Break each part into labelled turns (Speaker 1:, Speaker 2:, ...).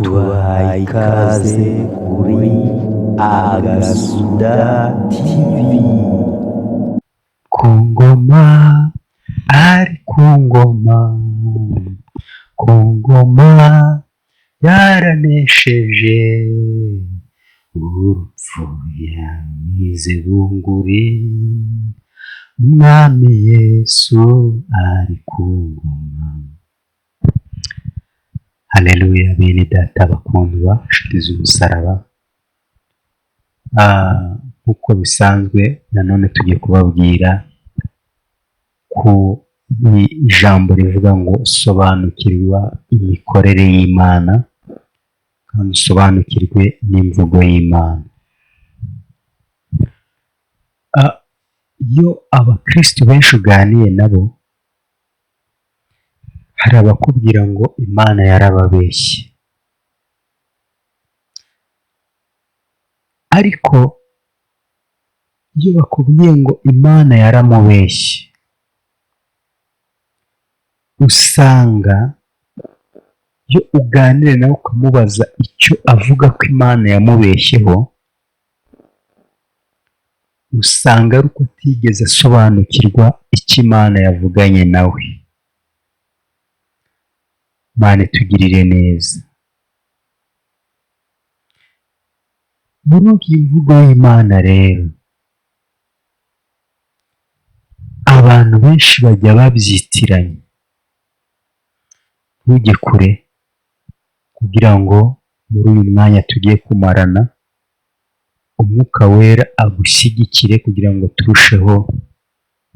Speaker 1: tubahaye ikaze kuri Agasuda TV.
Speaker 2: Ku ngoma ari ku ngoma, ku ngoma yaranesheje, urupfu yamize bunguri, umwami Yesu ari ku ngoma. Haleluya bene data bakundwa, nshuti z'umusaraba. Nk'uko bisanzwe nanone tugiye kubabwira ku ijambo rivuga ngo sobanukirwa imikorere y'Imana kandi usobanukirwe n'imvugo y'Imana. Iyo abakristo benshi uganiye nabo, hari abakubwira ngo Imana yarababeshye, ariko iyo bakubwiye ngo Imana yaramubeshye, usanga iyo uganira nawe ukamubaza icyo avuga ko Imana yamubeshyeho, usanga ari uko atigeze asobanukirwa icyo Imana yavuganye nawe. Imana itugirire neza. Muri iyi mvugo y'Imana rero, abantu benshi bajya babyitiranya. Ntujye kure kugira ngo muri uyu mwanya tugiye kumarana, Umwuka Wera agushyigikire kugira ngo turusheho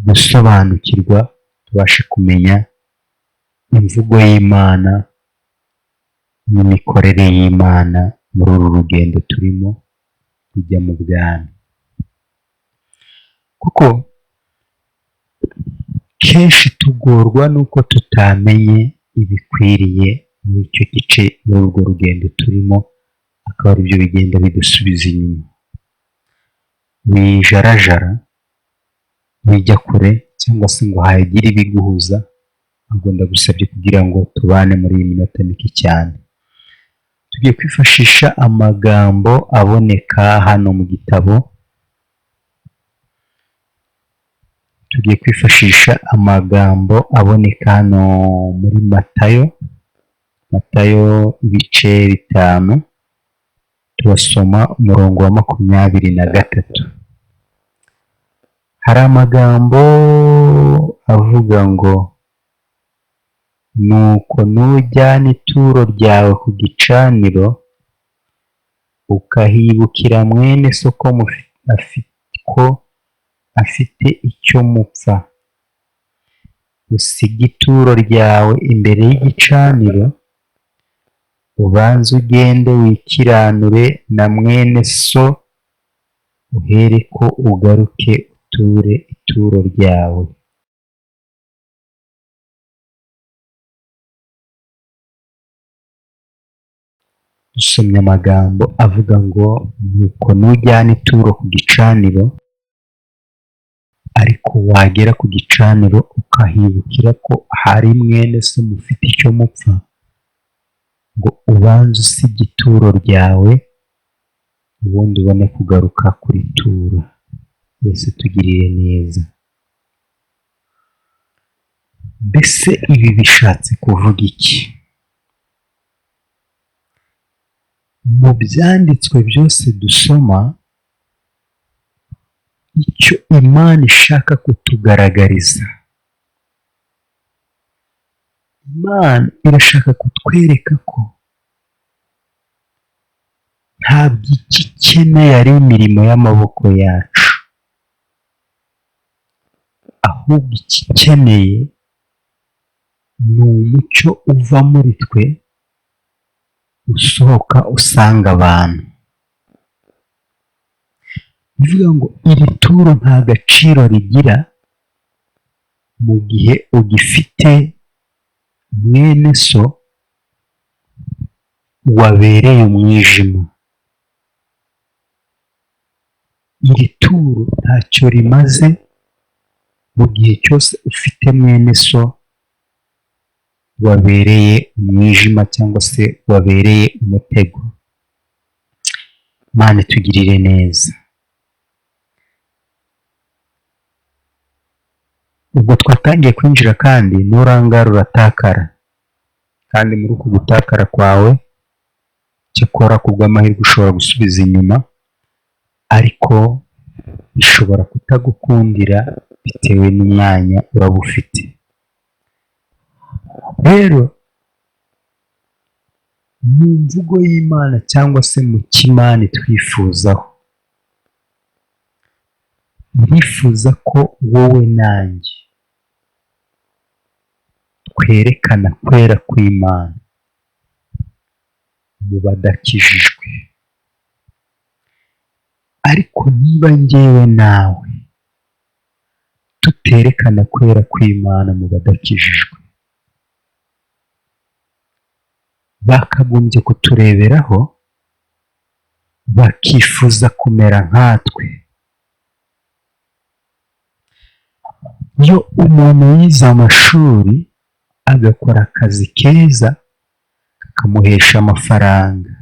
Speaker 2: gusobanukirwa, tubashe kumenya imvugo y'Imana n'imikorere y'Imana muri uru rugendo turimo rujya mu bwami. Kuko kenshi tugorwa n'uko tutamenye ibikwiriye muri icyo gice, muri urwo rugendo turimo, akaba ari byo bigenda bidusubiza inyuma. Wijarajara, wijya kure cyangwa se ngo hagire ibiguhuza, ahubwo ndagusabye kugira ngo tubane muri iyi minota mike cyane. Tugiye kwifashisha amagambo aboneka hano mu gitabo. Tugiye kwifashisha amagambo aboneka hano muri Matayo ibice 5, turasoma umurongo wa 23. Hari amagambo avuga ngo, nuko nujyana ituro ryawe ku gicaniro, ukahibukira mwene so ko afite icyo mupfa, usiga ituro ryawe imbere y'igicaniro, ubanze ugende wikiranure na mwene so, uhereko ugaruke uture ituro ryawe. Dusomye amagambo avuga ngo, nuko nujyana ituro ku gicaniro, ariko wagera ku gicaniro ukahibukira ko hari mwene so mufite icyo mupfa, ngo ubanze usige ituro ryawe, ubundi ubone kugaruka kuritura. Yesu tugirire neza. Mbese ibi bishatse kuvuga iki? Mu byanditswe byose dusoma, icyo Imana ishaka kutugaragariza, Imana irashaka kutwereka ko ntabwo icyo ikeneye ari imirimo y'amaboko yacu, ahubwo icyo ikeneye ni umucyo uva muri twe, usohoka usanga abantu. Bivuga ngo iri turo nta gaciro rigira mu gihe ugifite mwene so wabereye umwijima. Iri turo ntacyo rimaze mu gihe cyose ufite mwene so wabereye umwijima cyangwa se wabereye umutego. Mana tugirire neza. Ubwo twatangiye kwinjira kandi n'urangara uratakara, kandi muri uku gutakara kwawe cyakora kubw'amahirwe ushobora gusubiza inyuma, ariko bishobora kutagukundira bitewe n'umwanya uraba ufite. Rero mu mvugo y'Imana cyangwa se mu cy'Imana twifuzaho, ndifuza ko wowe nanjye twerekana kwera kw'Imana mu badakijijwe. Ariko niba njyewe nawe tuterekana kwera kw'Imana mu badakijijwe, bakagombye kutureberaho bakifuza kumera nkatwe. Iyo umuntu yize amashuri agakora akazi keza kakamuhesha amafaranga,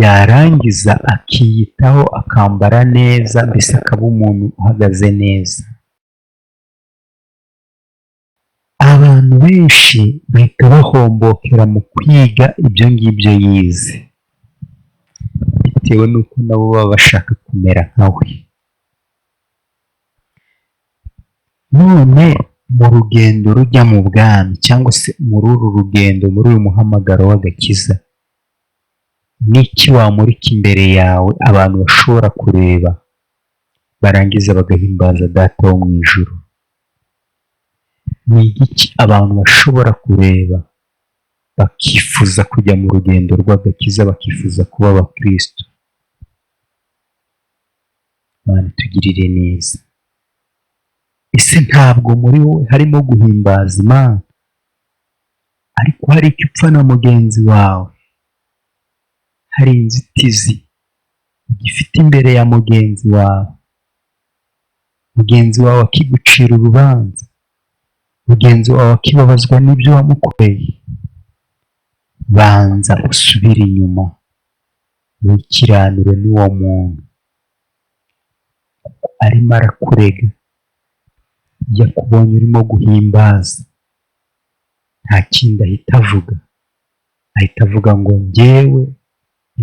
Speaker 2: yarangiza akiyitaho akambara neza, mbese akaba umuntu uhagaze neza, abantu benshi bahita bahombokera mu kwiga ibyo ngibyo yize, bitewe n'uko nabo baba bashaka kumera nkawe. None mu rugendo rujya mu bwami cyangwa se muri uru rugendo, muri uyu muhamagaro w'agakiza, n'iki wamurika imbere yawe abantu bashobora kureba barangiza bagahimbaza Data wo mu ijuru? Ni iki abantu bashobora kureba bakifuza kujya mu rugendo rw'agakiza, bakifuza kuba abakristo? Mana tugirire neza. Ese ntabwo muri wowe harimo guhimbaza Imana, ariko hari icyo upfa na mugenzi wawe? Hari inzitizi ugifite imbere ya mugenzi wawe, mugenzi wawe akigucira urubanza, mugenzi wawe akibabazwa n'ibyo wamukoreye? Banza usubire inyuma, wikiranure n'uwo muntu kuko arimo arakurega. Yakubonye urimo guhimbaza, nta kindi ahita avuga, ahita avuga ngo njyewe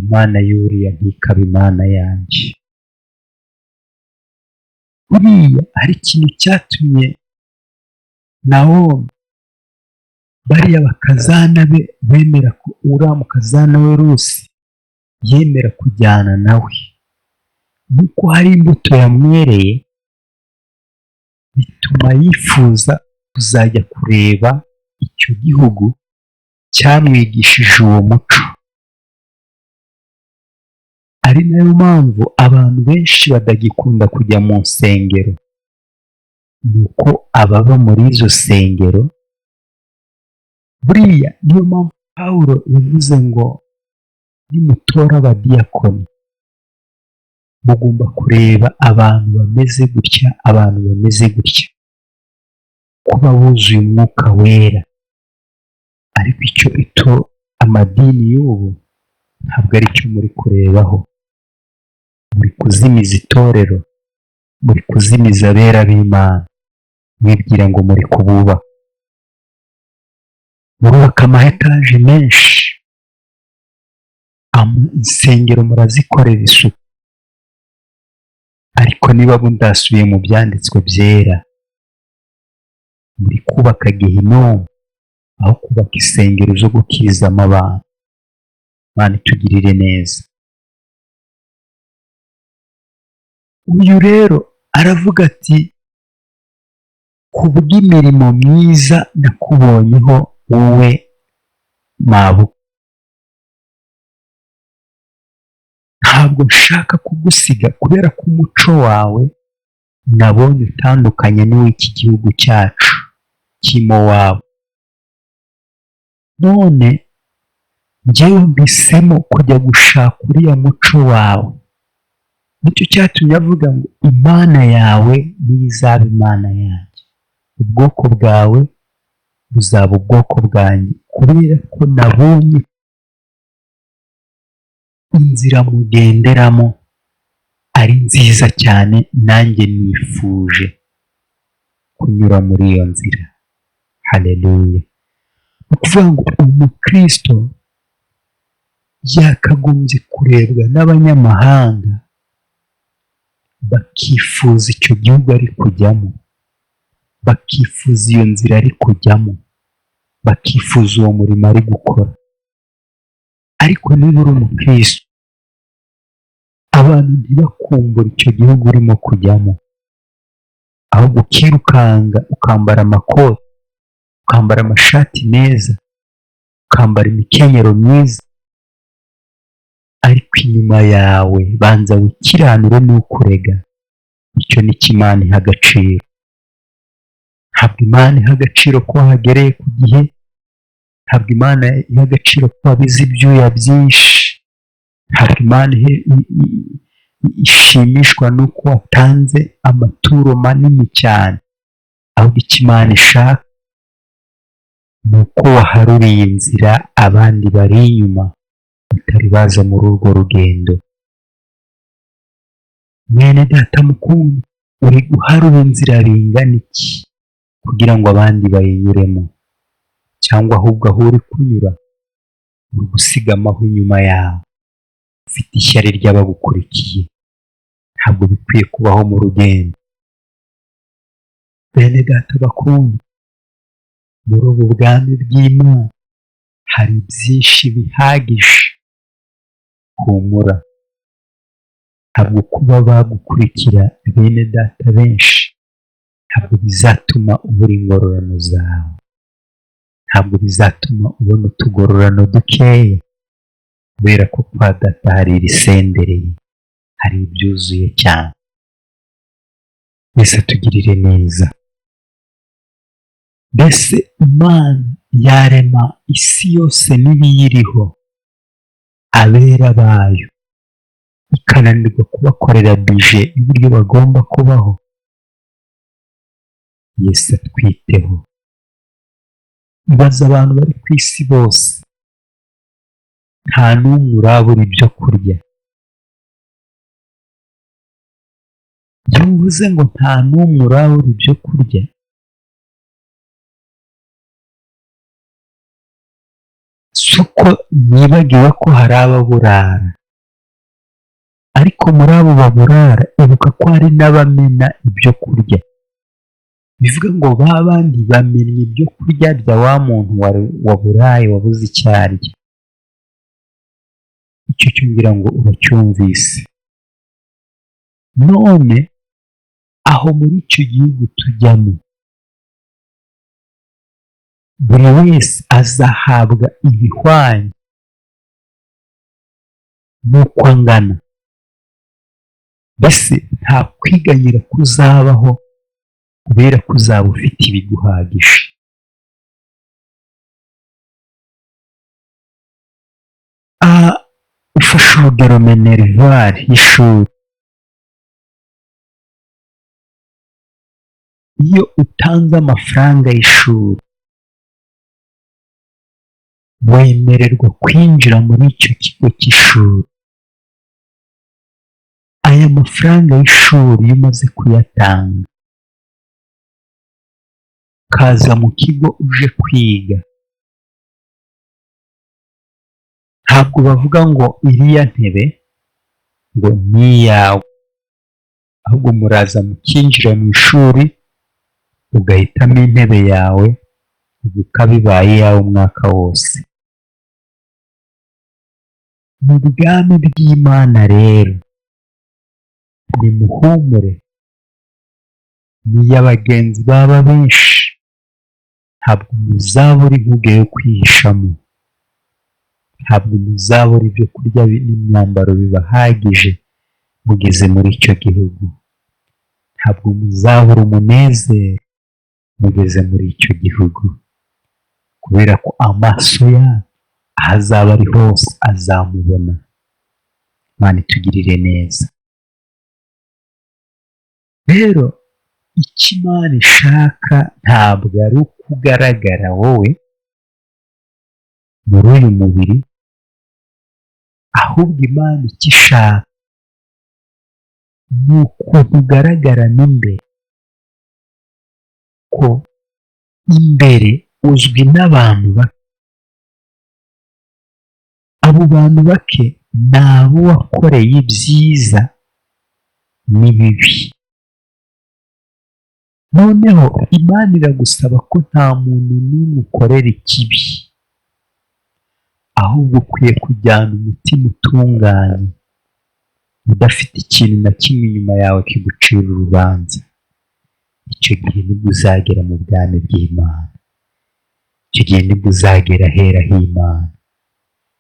Speaker 2: Imana y'uriya ntikaba Imana yanjye. Buriya hari ikintu cyatumye Nawomi bariya bakazana be bemera ko uriya mukazana we Rusi yemera kujyana nawe, nuko hari imbuto yamwereye bituma yifuza kuzajya kureba icyo gihugu cyamwigishije uwo muco. Ari nayo mpamvu abantu benshi batagikunda kujya mu nsengero, nuko ababa muri izo nsengero, buriya niyo mpamvu Pawulo yavuze ngo nimutora abadiyakoni mugomba kureba abantu bameze gutya, abantu bameze gutya, kuba buzuye umwuka wera. Ariko icyo amadini y'ubu ntabwo ari cyo muri kurebaho, muri kuzimiza itorero, muri kuzimiza abera b'Imana, mwibwira ngo muri kububaha. Murubaka ama-etaje menshi, insengero murazikorera isuku, ariko niba mudasubiye mu byanditswe byera, muri kubaka gehinomu aho kubaka insengero zo gukirizamo abantu. Mana itugirire neza. Uyu rero aravuga ati kubw'imirimo myiza nakubonyeho wowe mabukwe, ntabwo nshaka kugusiga kubera ko umuco wawe nabonye utandukanye n'uw'iki gihugu cyacu cy'Imowabu. None njyewe mpisemo kujya gushaka uriya muco wawe. Nicyo cyatumye avuga ngo Imana yawe niyo izaba Imana yanjye. ubwoko bwawe buzaba ubwoko bwanjye, kubera ko nabonye inzira mugenderamo ari nziza cyane, nanjye nifuje kunyura muri iyo nzira. Haleluya! Ni ukuvuga ngo umukristo yakagombye kurebwa n'abanyamahanga bakifuza icyo gihugu ari kujyamo, bakifuza iyo nzira ari kujyamo, bakifuza uwo murimo ari gukora. Ariko niba uri umukristo, abantu ntibakumbura icyo gihugu urimo kujyamo, ahubwo ukirukanga ukambara amakoti, ukambara amashati meza, ukambara imikenyero myiza, ariko inyuma yawe banza wikiranure n'ukurega. Icyo ni cyo Imana iha agaciro. Ntabwo Imana iha agaciro ko wahagereye ku gihe, ntabwo Imana iha agaciro ko wabize ibyuya byinshi, ntabwo Imana ishimishwa n'uko watanze amaturo manini cyane, ahubwo icyo Imana ishaka ni uko waharuriye inzira abandi bari inyuma batari baza muri urwo rugendo. Mwene data mukundwa, uri guharura inzira bingana iki kugira ngo abandi bayinyuremo? Cyangwa ahubwo aho uri kunyura uri gusiga amahwa inyuma yawe, ufite ishyari ry'abagukurikiye? Ntabwo bikwiye kubaho mu rugendo. Bene data bakundwa, muri ubu bwami bw'Imana hari byinshi bihagije. Humura, ntabwo kuba bagukurikira bene data benshi ntabwo bizatuma ubura ingororano zawe, ntabwo bizatuma ubona utugororano dukeya, kubera ko kwa data hari ibisendereye, hari ibyuzuye cyane. Mbese tugirire neza. Mbese Imana yarema isi yose n'ibiyiriho, abera bayo, ikananirwa kubakorera bije y'uburyo bagomba kubaho? Yesu atwiteho. Ibaza abantu bari ku isi bose, nta n'umwe urabura ibyo kurya. Iyo uvuze ngo nta n'umwe urabura ibyo kurya, si uko nibagiwe ko hari ababurara, ariko muri abo baburara ibuka ko hari n'abamena ibyo kurya. Bivuga ngo ba bandi bamennye ibyo kurya bya wa muntu waburaye wabuze icyo arya. Icyo cyumvira ngo uracyumvise. None aho muri icyo gihugu tujyamo, buri wese azahabwa ibihwanye n'uko angana. Mbese nta kwiganyira kuzabaho, kubera ko uzaba ufite ibiguhagije. Ufashe urugero minervari y'ishuri. Iyo utanze amafaranga y'ishuri, wemererwa kwinjira muri icyo kigo cy'ishuri. Aya mafaranga y'ishuri iyo umaze kuyatanga, ukaza mu kigo uje kwiga, ntabwo bavuga ngo iriya ntebe ngo ni iyawe, ahubwo muraza mukinjira mu ishuri, ugahitamo intebe yawe, ikaba ibaye iyawe umwaka wose. Mu bwami bw'Imana rero, nimuhumure, niyo abagenzi baba benshi, ntabwo muzabura inkuge yo kwihishamo, ntabwo muzabura ibyo kurya n'imyambaro bibahagije mugeze muri icyo gihugu, ntabwo muzabura umunezero mugeze muri icyo gihugu, kubera ko amaso yanyu aho azaba ari hose azamubona. Imana itugirire neza. Rero icyo Imana ishaka ntabwo ari ukugaragara wowe muri uyu mubiri, ahubwo Imana icyo ishaka ni ukuntu ugaragara n'imbere, ko imbere uzwi n'abantu bake. Abo bantu bake ni abo wakoreye ibyiza n'ibibi. Noneho Imana iragusaba ko nta muntu n'umwe ukorera ikibi, ahubwo ukwiye kujyana umutima utunganye, udafite ikintu na kimwe inyuma yawe kigucira urubanza. Icyo gihe nibwo uzagera mu bwami bw'Imana. Icyo gihe nibwo uzagera ahera h'Imana.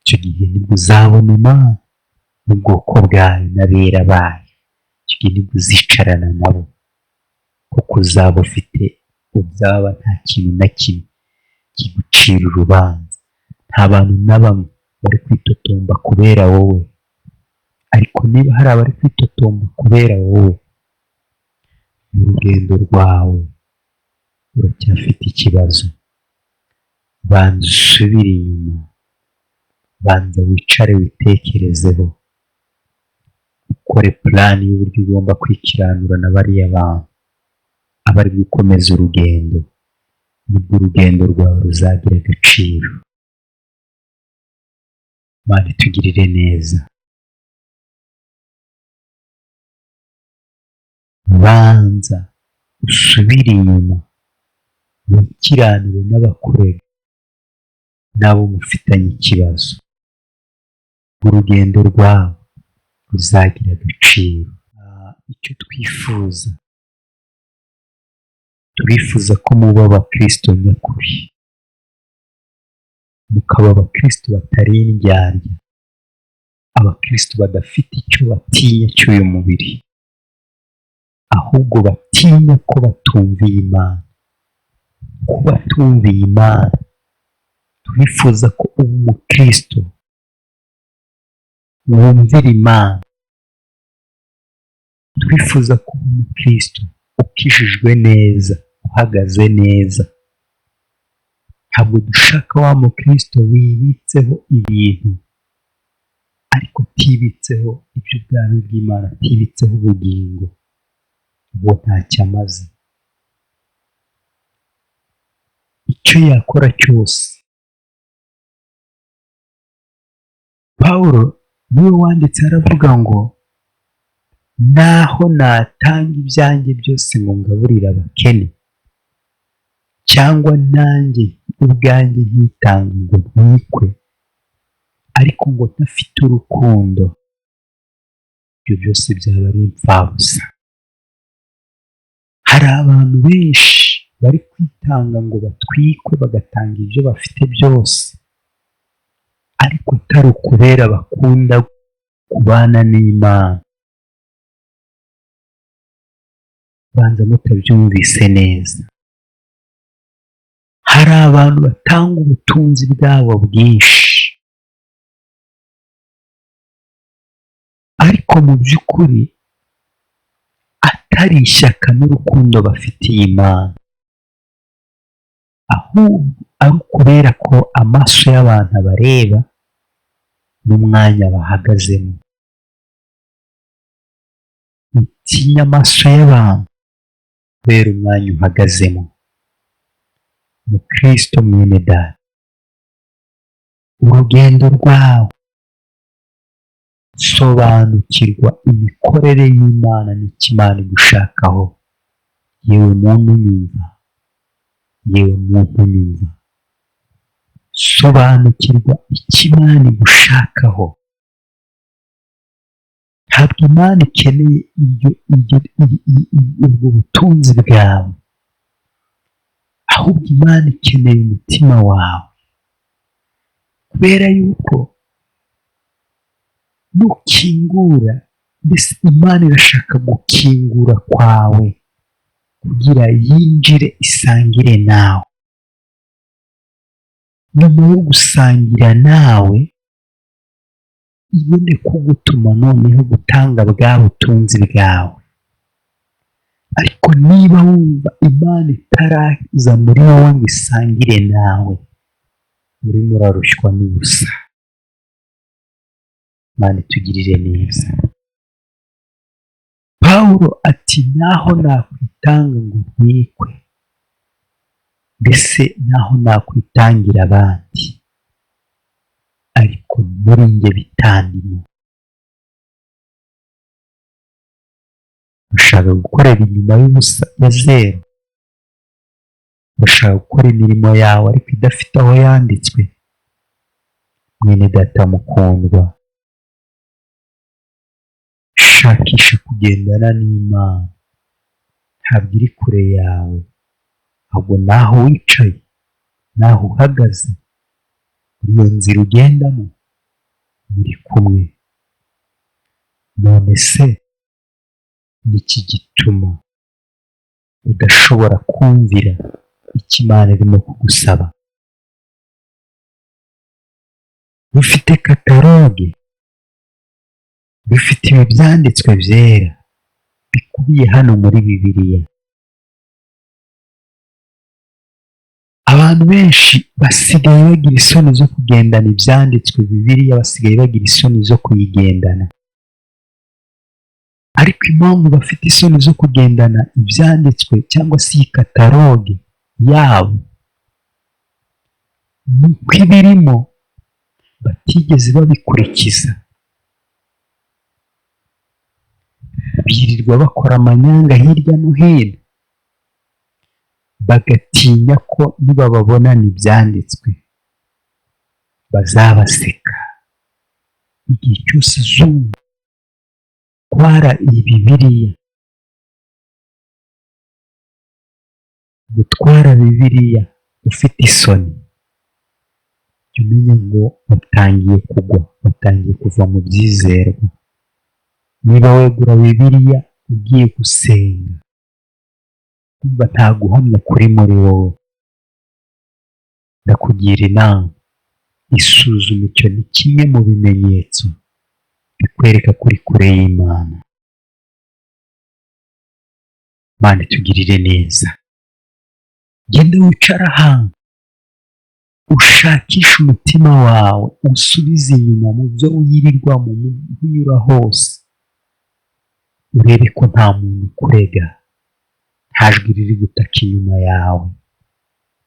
Speaker 2: Icyo gihe nibwo uzabona Imana n'ubwoko bwayo n'abera bayo. Icyo gihe nibwo uzicarana nabo, kuko uzaba ufite uzaba nta kintu na kimwe kigucira urubanza. Nta bantu na bamwe bari kwitotomba kubera wowe, ariko niba hari abari kwitotomba kubera wowe, mu rugendo rwawe uracyafite ikibazo. Banza usubire inyuma, banza wicare witekerezeho, ukore plan y'uburyo ugomba kwikiranura na bariya bantu abari gukomeza urugendo, nibwo urugendo rwawe ruzagira agaciro. Imana itugirire neza. Banza usubire inyuma, wikiranure n'abakurega n'abo mufitanye ikibazo, urugendo rwawe ruzagira agaciro. Icyo turifuza ko muba abakristo nyakuri, mukaba abakristo batari indyarya, abakristo badafite icyo batinya cy'uyu mubiri, ahubwo batinya ko batumviye Imana. Ko batumviye Imana, turifuza ko uba umukristo wumvira Imana. Twifuza ko uba umukristo ukijijwe neza, uhagaze neza. Ntabwo dushaka wa mukristo wibitseho ibintu ariko atibitseho iby'ubwami bw'Imana, atibitseho ubugingo, uwo ntacyo amaze. Icyo yakora cyose, Pawulo niwe wanditse aravuga ngo naho natanga ibyanjye byose ngo ngaburire abakene, cyangwa nanjye ubwanjye nkitanga ngo ntwikwe, ariko ngo ntafite urukundo, ibyo byose byaba ari impfabusa. Hari abantu benshi bari kwitanga ngo batwikwe, bagatanga ibyo bafite byose, ariko atari ukubera bakunda kubana n'Imana. Banza mutabyumvise neza. Hari abantu batanga ubutunzi bwabo bwinshi, ariko mu by'ukuri atari ishyaka n'urukundo bafitiye Imana, ahubwo ari ukubera ko amaso y'abantu abareba n'umwanya bahagazemo. Utinya amaso y'abantu kubera umwanya uhagazemo. Mukristo mwene data, urugendo rwawe, sobanukirwa imikorere y'Imana n'icyo Imana igushakaho. Yewe muntu unyumva, sobanukirwa icyo Imana igushakaho. Ntabwo Imana ikeneye ubwo butunzi bwawe, ahubwo Imana ikeneye umutima wawe, kubera yuko nukingura, mbese Imana irashaka gukingura kwawe kugira yinjire isangire nawe. Nyuma yo gusangira nawe, ibone kugutuma noneho gutanga bwa butunzi bwawe. ariko niba wumva Imana itaraza muri wowe ngo isangire nawe, urimo urarushywa n'ubusa. Imana itugirire neza. Pawulo ati naho nakwitanga ngo ntwikwe, mbese naho nakwitangira abandi, ariko muri njye bitandimo. Ushaka gukorera inyuma y'ubusa ya zero, ushaka gukora imirimo yawe ariko idafite aho yanditswe. Mwene data mukundwa, shakisha kugendana n'Imana, ntabwo iri kure yawe, ahubwo naho wicaye, naho uhagaze, muri iyo nzira ugendamo muri kumwe. None se niki gituma udashobora kumvira icyo Imana irimo kugusaba? Dufite kataloge, dufite ibi byanditswe byera bikubiye hano muri Bibiliya. Abantu benshi basigaye bagira isoni zo kugendana ibyanditswe Bibiliya, basigaye bagira isoni zo kuyigendana. Ariko impamvu bafite isoni zo kugendana ibyanditswe cyangwa se iyi kataloge yabo, ni uko ibirimo batigeze babikurikiza. Birirwa bakora amanyanga hirya no hino, bagatinya ko nibababonana ibyanditswe bazabaseka. Igihe cyose uzumva gutwara iyi Bibiliya, gutwara Bibiliya ufite isoni, jya umenya ngo watangiye kugwa, watangiye kuva mu byizerwa. Niba wegura Bibiliya ugiye gusenga, kumva nta guhamya kuri muri wowe, ndakugira inama, isuzume. Icyo ni kimwe mu bimenyetso bikwereka kuri kure y'Imana. Imana itugirire neza. Genda wicara ahantu, ushakishe umutima wawe, usubize inyuma mu byo wirirwamo, mu unyura hose, urebe ko nta muntu ukurega, nta jwi riri gutaka inyuma yawe,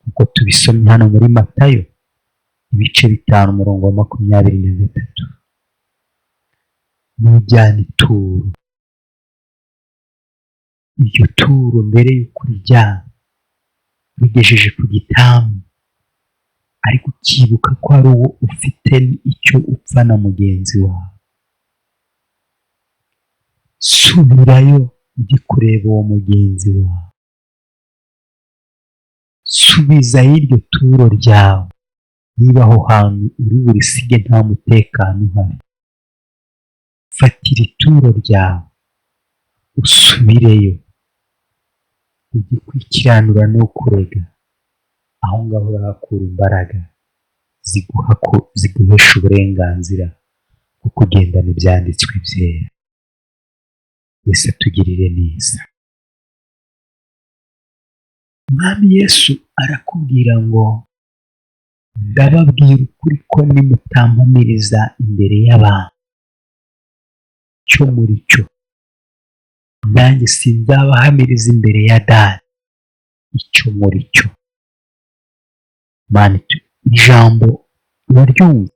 Speaker 2: kuko tubisomye hano muri Matayo ibice 5 umurongo wa 23. Nujyana ituro, iryo turo mbere y'uko urijyana ubigejeje ku gitambo, ariko ukibuka ko ari uwo ufite icyo upfa na mugenzi wawe, subirayo ujye kureba uwo mugenzi wawe, subizayo iryo turo ryawe. Niba aho hantu uri burisige nta mutekano uhari, fatira ituro ryawe usubireyo, ujye kwikiranura no kurega. Aho ngaho urahakura imbaraga ziguhesha uburenganzira bwo kugendana ibyanditswe byera. Yesu atugirire neza. Umwami Yesu arakubwira ngo ndababwira ukuri ko nimutampamiriza imbere y'abantu cyo muri cyo, nanjye sinzabahamiriza imbere ya Data icyo muri cyo. Mani, ijambo uraryumva?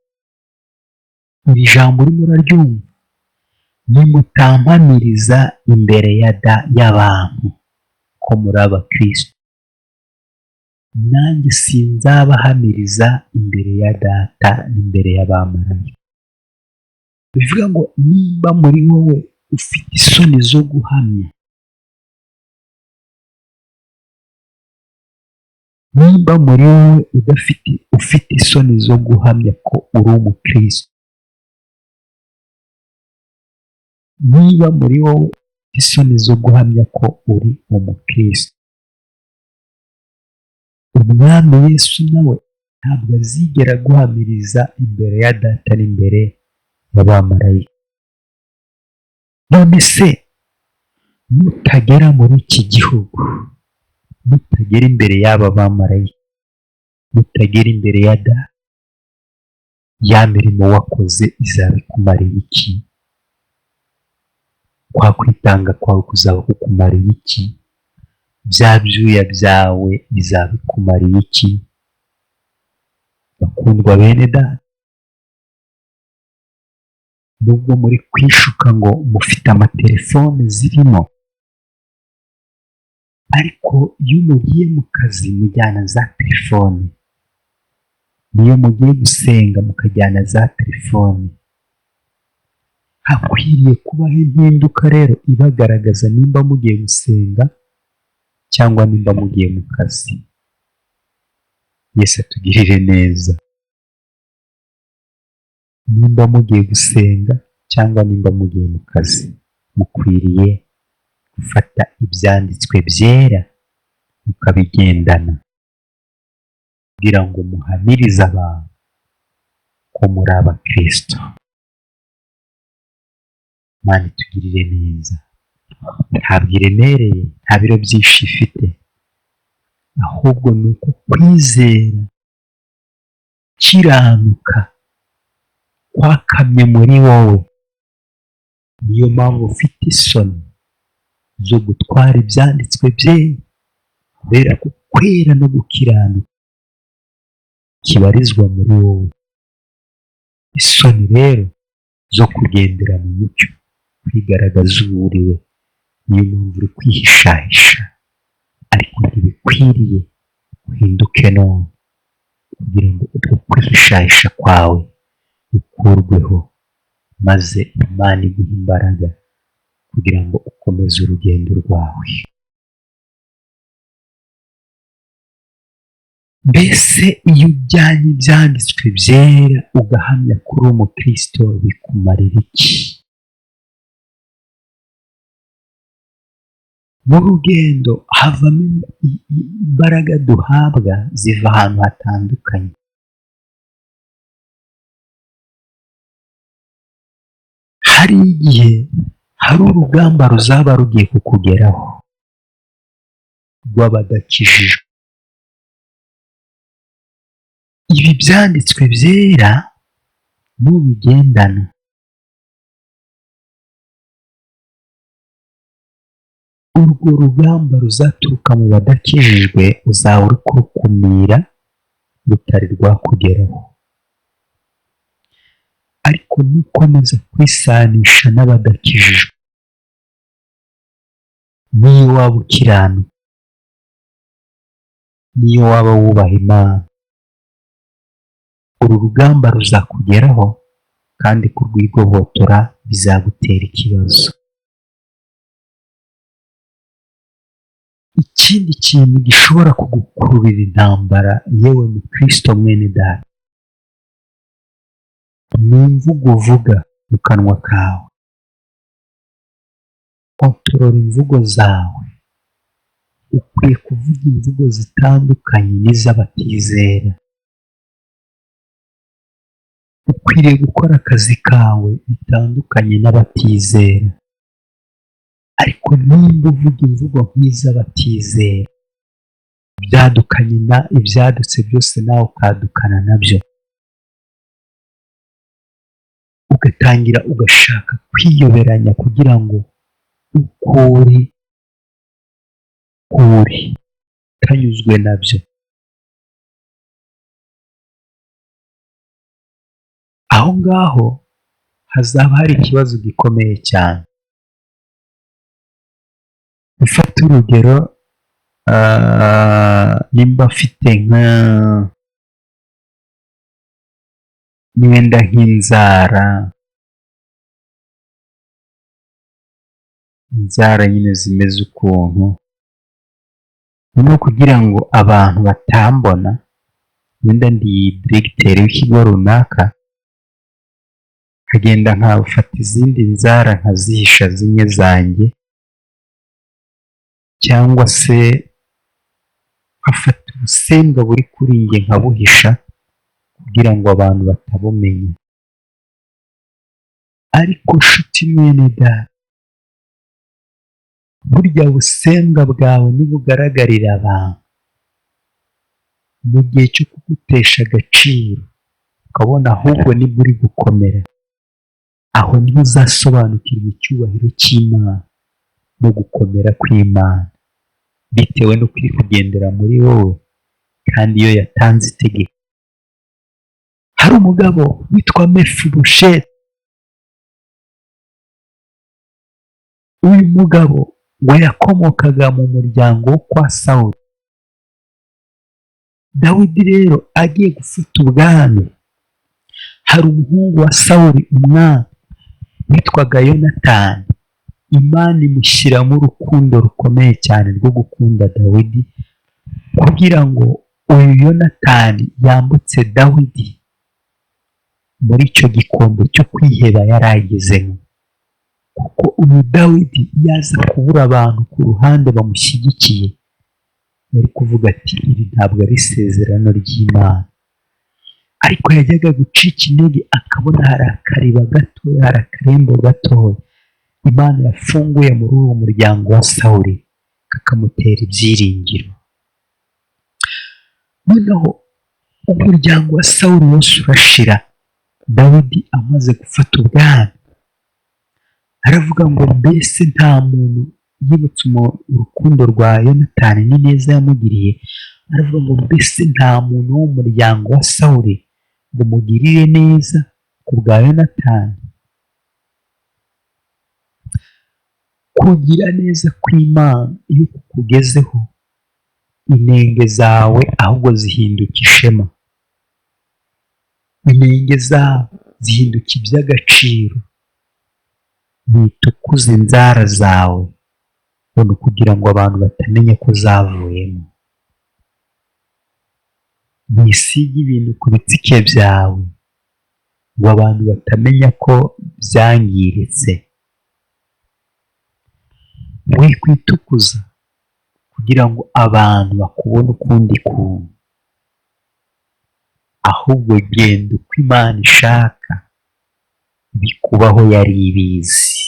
Speaker 2: Iri jambo urimo uraryumva? Nimutampamiriza imbere y'abantu ko muri abakristo, nanjye sinzabahamiriza imbere ya Data n'imbere y'abamarayika. Bivuga ngo niba muri wowe ufite isoni zo guhamya, niba muri wowe ufite isoni zo guhamya ko uri umukristo, niba muri wowe ufite isoni zo guhamya ko uri umukristo, Umwami Yesu nawe ntabwo azigera aguhamiriza imbere ya Data n'imbere y'abamarayika. None se mutagera muri iki gihugu, mutagera imbere y'aba bamarayika, mutagera imbere ya Data, ya mirimo wakoze izaba ikumariye iki? Kwa kwitanga kwawe kuzaba kukumariye iki? Bya byuya byawe bizaba bikumariye iki? Bakundwa bene Data, nubwo muri kwishuka ngo mufite amatelefone zirimo, ariko iyo mugiye mu kazi mujyana za telefone, niyo mugiye gusenga mukajyana za telefone. Hakwiriye kubaho impinduka rero ibagaragaza nimba mugiye gusenga cyangwa nimba mugiye mu kazi. Yesu atugirire neza. Nimba mugiye gusenga cyangwa nimba mugiye mu kazi, mukwiriye gufata ibyanditswe byera mukabigendana kugira ngo muhamirize abantu ko muri abakristo. Imana itugirire neza. Ntabwo iremereye, nta biro byinshi ifite, ahubwo ni uko kwizera kiranuka kwakamye muri wowe. Niyo mpamvu ufite isoni zo gutwara ibyanditswe byera, kubera ko kwera no gukiranuka kibarizwa muri wowe. Isoni rero zo kugendera mu mucyo, kwigaragaza uwo uriwe, niyo mpamvu uri kwihishahisha, ariko ntibikwiriye uhinduke none kugira ngo ubwo kwihishahisha kwawe ukurweho, maze Imana iguhe imbaraga kugira ngo ukomeze urugendo rwawe. Mbese iyo ujyanye ibyanditswe byera ugahamya kuri umukristo bikumarira iki? Mu rugendo havamo imbaraga duhabwa ziva ahantu hatandukanye. Hari igihe hari urugamba ruzaba rugiye kukugeraho rw'abadakijijwe. Ibi byanditswe byera nubigendana, urwo rugamba ruzaturuka mu badakijijwe uzaba uri kurukumira rutari rwakugeraho. Ariko nukomeza kwisanisha n'abadakijijwe, niyo waba ukiranuka, niyo waba wubaha Imana, uru rugamba ruzakugeraho kandi kurwigobotora bizagutera ikibazo. Ikindi kintu gishobora kugukururira intambara yewe mu Kristo mwene Data, ni imvugo uvuga mu kanwa kawe. Kontorora imvugo zawe. Ukwiye kuvuga imvugo zitandukanye n'iz'abatizera. Ukwiriye gukora akazi kawe bitandukanye n'abatizera. Ariko nimba uvuga imvugo nk'iz'abatizera, ibyadukanye ibyadutse byose nawe ukadukana nabyo, ugatangira ugashaka kwiyoberanya kugira ngo ukure utanyuzwe nabyo, aho ngaho hazaba hari ikibazo gikomeye cyane. Ufate urugero, nimba afite n'imyenda nk'inzara nyine zimeze ukuntu, no kugira ngo abantu batambona, wenda ndi diregiteri w'ikigo runaka, nkagenda nkafata izindi nzara nkazihisha zimwe zanjye, cyangwa se nkafata ubusembwa buri kuri njye nkabuhisha kugira ngo abantu batabumenya. Ariko nshuti mwene Data, burya busembwa bwawe nibugaragarira abantu mu gihe cyo kugutesha agaciro ukabona ahubwo nibwo uri gukomera, aho niho uzasobanukirwa icyubahiro cy'Imana no gukomera kw'Imana bitewe n'uko iri kugendera muri wowe kandi iyo yatanze itegeko. Hari umugabo witwa Mefibosheti. Uyu mugabo ngo yakomokaga mu muryango wo kwa Sawuli. Dawidi rero agiye gufata ubwami, hari umuhungu wa Sawuli umwami witwaga Yonatani. Imana imushyiramo urukundo rukomeye cyane rwo gukunda Dawidi kugira ngo uyu Yonatani yambutse Dawidi muri icyo gikombe cyo kwiheba yari agezemo, kuko uyu Dawidi yaza kubura abantu ku ruhande bamushyigikiye yari kuvuga ati iri ntabwo ari isezerano ry'Imana. Ariko yajyaga gucika intege akabona hari akariba gatoya, hari akarembo gatoya Imana yafunguye muri uwo muryango wa Sawuli kakamutera ibyiringiro. Noneho umuryango wa Sawuli wose urashira. Dawidi amaze gufata ubwami aravuga ngo mbese nta muntu yibutse urukundo rwa Yonatani n'ineza yamugiriye. Aravuga ngo mbese nta muntu wo mu muryango wa Sawuli ngo mugirire neza ku bwa Yonatani. Kugira neza kw'Imana iyo kukugezeho, inenge zawe ahubwo zihinduka ishema, inenge zawe zihinduka iby'agaciro, ntitukuze inzara zawe ngo kugira ngo abantu batamenya ko zavuyemo. Wisige ibintu ku bitsike byawe ngo abantu batamenya ko byangiritse. We kwitukuza kugira ngo abantu bakubone ukundi kuntu, ahubwo genda uko Imana ishaka bikubaho yari ibizi.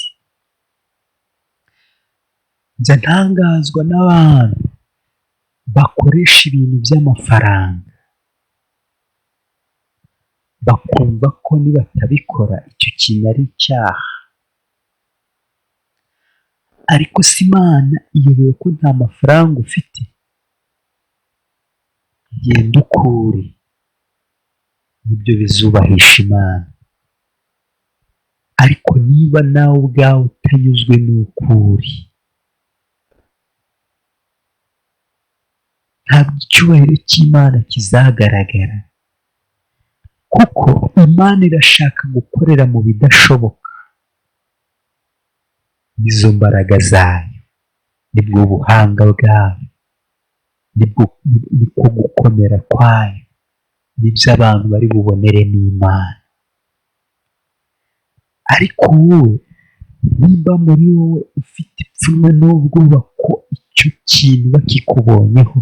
Speaker 2: Njya ntangazwa n'abantu bakoresha ibintu by'amafaranga bakumva ko nibatabikora icyo kintu ari icyaha. Ariko si Imana iyobewe ko nta mafaranga ufite? Genda ukure, nibyo bizubahisha Imana. Ariko niba nawe ubwawe utanyuzwe n'ukuri, ntabwo icyubahiro cy'Imana kizagaragara, kuko Imana irashaka gukorera mu bidashoboka. Nizo mbaraga zayo, nibwo buhanga bwayo, niko gukomera kwayo, nibyo abantu bari buboneremo Imana. Ariko wowe nimba muri wowe ufite ipfunwe n'ubwoba ko icyo kintu bakikubonyeho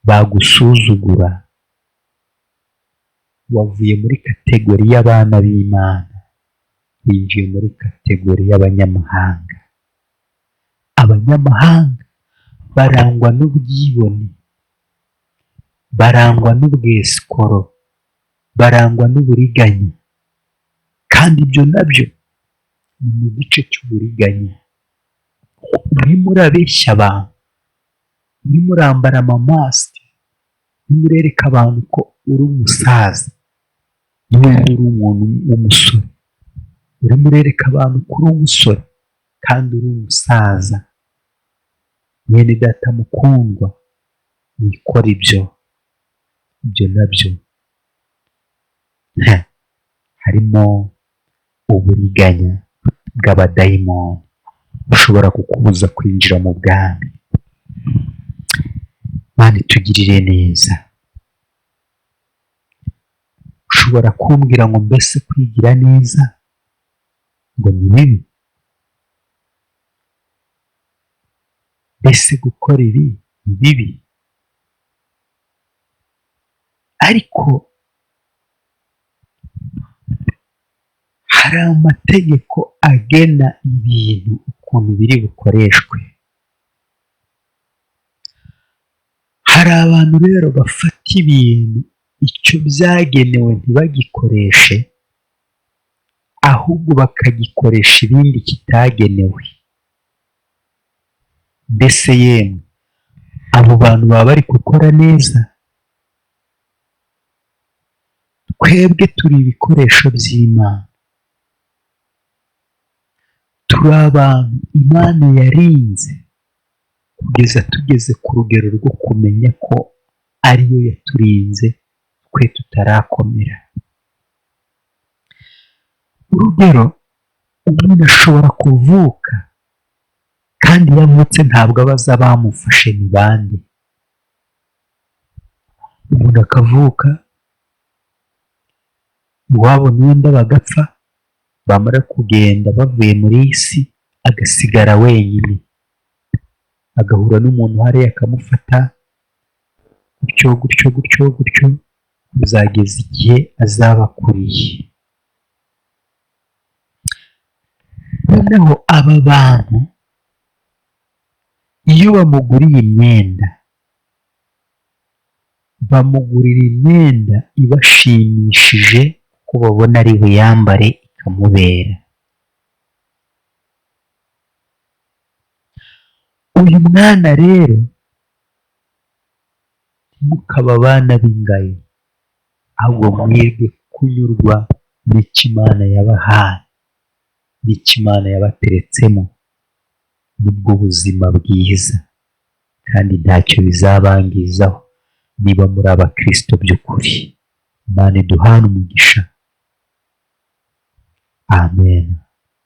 Speaker 2: bagusuzugura, wavuye muri kategori y'abana b'Imana winjiye muri kategori y'abanyamahanga. Abanyamahanga barangwa n'ubwibone, barangwa n'ubwesikoro, barangwa n'uburiganya, kandi ibyo nabyo ni mu gice cy'uburiganya. Urimo urabeshya abantu, urimo urambara amamasike, urimo urereka abantu ko uri umusaza n'ubundi uri umuntu w'umusore, urimo urereka abantu ko uri umusore kandi uri umusaza. Mwene data mukundwa, wikora ibyo nabyo harimo uburiganya bw'abadayimoni bushobora kukubuza kwinjira mu bwami. Mana itugirire neza. Ushobora kumbwira ngo mbese kwigira neza ngo ni bibi? Mbese gukora ibi ni bibi? Ariko hari amategeko agena ibintu uko ukuntu biri bukoreshwe. Hari abantu rero bafata ibintu icyo byagenewe ntibagikoreshe, ahubwo bakagikoresha ibindi kitagenewe. Mbese yemwe abo bantu baba bari gukora neza? Twebwe turi ibikoresho by'Imana, turi abantu Imana yarinze kugeza tugeze ku rugero rwo kumenya ko ariyo yaturinze twe tutarakomera. Urugero, umuntu ashobora kuvuka kandi iyo avutse ntabwo abaza abamufashe ni bande. Umuntu akavuka iwabo n'undi bagapfa, bamara kugenda bavuye muri iyi si agasigara wenyine, agahura n'umuntu hariya akamufata gutyo gutyo gutyo gutyo kuzageza igihe azaba akuriye. Noneho aba bantu iyo bamuguriye imyenda, bamugurira imyenda ibashimishije ko babona ari buyambare ikamubera. Uyu mwana rero ntimukaba abana b'ingayi, ahubwo mwebwe kunyurwa n'icyo Imana yabahaye, n'icyo Imana yabateretsemo, nibwo buzima bwiza kandi ntacyo bizabangizaho niba muri abakristo by'ukuri. Imana iduhane umugisha. Amen.